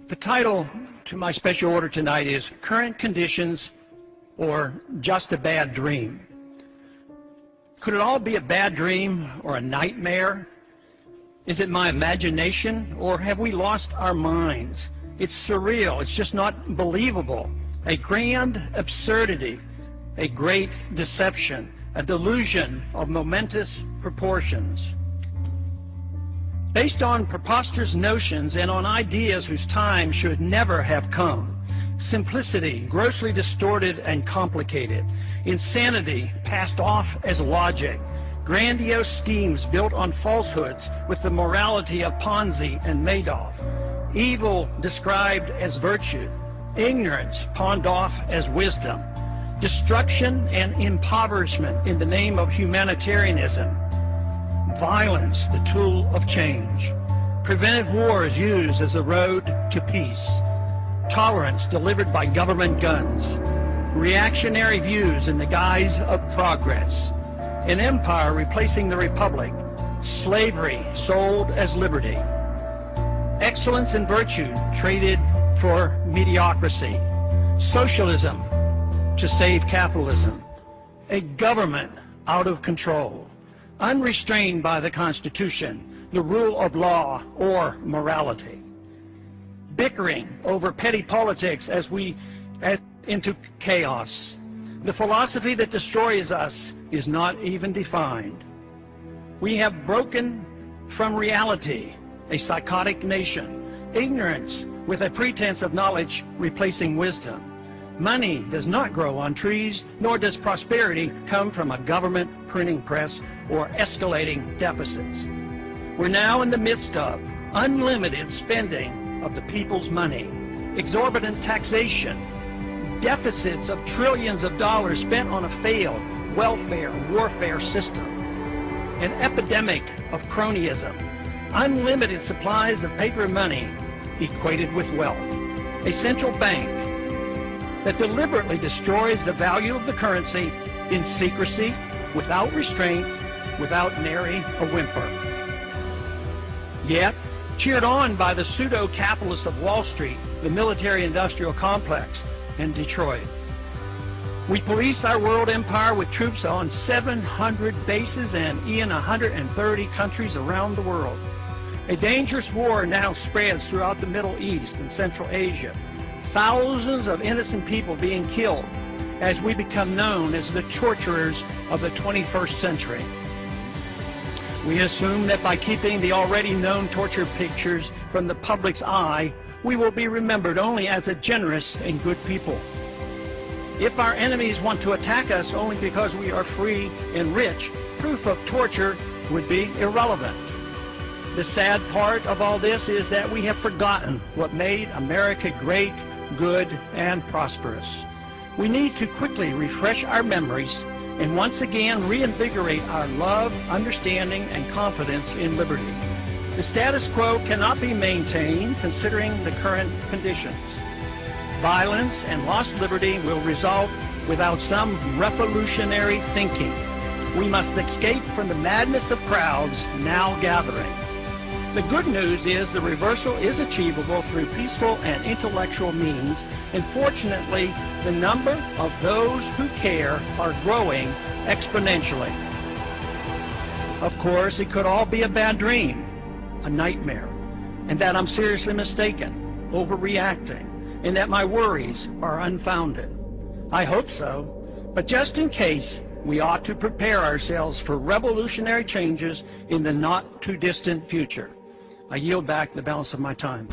The title to my special order tonight is Current Conditions or Just a Bad Dream. Could it all be a bad dream or a nightmare? Is it my imagination, or have we lost our minds? It's surreal. It's just not believable. A grand absurdity, a great deception, a delusion of momentous proportions. Based on preposterous notions and on ideas whose time should never have come. Simplicity, grossly distorted and complicated. Insanity, passed off as logic. Grandiose schemes built on falsehoods with the morality of Ponzi and Madoff. Evil described as virtue. Ignorance pawned off as wisdom. Destruction and impoverishment in the name of humanitarianism. Violence, the tool of change. Preventive wars used as a road to peace. Tolerance delivered by government guns. Reactionary views in the guise of progress. An empire replacing the republic. Slavery sold as liberty. Excellence and virtue traded for mediocrity. Socialism to save capitalism. A government out of control. Unrestrained by the Constitution, the rule of law, or morality. Bickering over petty politics as we head into chaos. The philosophy that destroys us is not even defined. We have broken from reality, a psychotic nation. Ignorance with a pretense of knowledge replacing wisdom. Money does not grow on trees, nor does prosperity come from a government printing press or escalating deficits. We're now in the midst of unlimited spending of the people's money, exorbitant taxation, deficits of trillions of dollars spent on a failed welfare warfare system, an epidemic of cronyism, unlimited supplies of paper money equated with wealth, a central bank that deliberately destroys the value of the currency in secrecy, without restraint, without nary a whimper. Yet, cheered on by the pseudo-capitalists of Wall Street, the military-industrial complex, and Detroit. We police our world empire with troops on 700 bases and in 130 countries around the world. A dangerous war now spreads throughout the Middle East and Central Asia. Thousands of innocent people being killed as we become known as the torturers of the 21st century. We assume that by keeping the already known torture pictures from the public's eye, we will be remembered only as a generous and good people. If our enemies want to attack us only because we are free and rich, proof of torture would be irrelevant. The sad part of all this is that we have forgotten what made America great, good, and prosperous. We need to quickly refresh our memories and once again reinvigorate our love, understanding, and confidence in liberty. The status quo cannot be maintained considering the current conditions. Violence and lost liberty will result without some revolutionary thinking. We must escape from the madness of crowds now gathering. The good news is the reversal is achievable through peaceful and intellectual means, and fortunately, the number of those who care are growing exponentially. Of course, it could all be a bad dream, a nightmare, and that I'm seriously mistaken, overreacting, and that my worries are unfounded. I hope so, but just in case, we ought to prepare ourselves for revolutionary changes in the not-too-distant future. I yield back the balance of my time.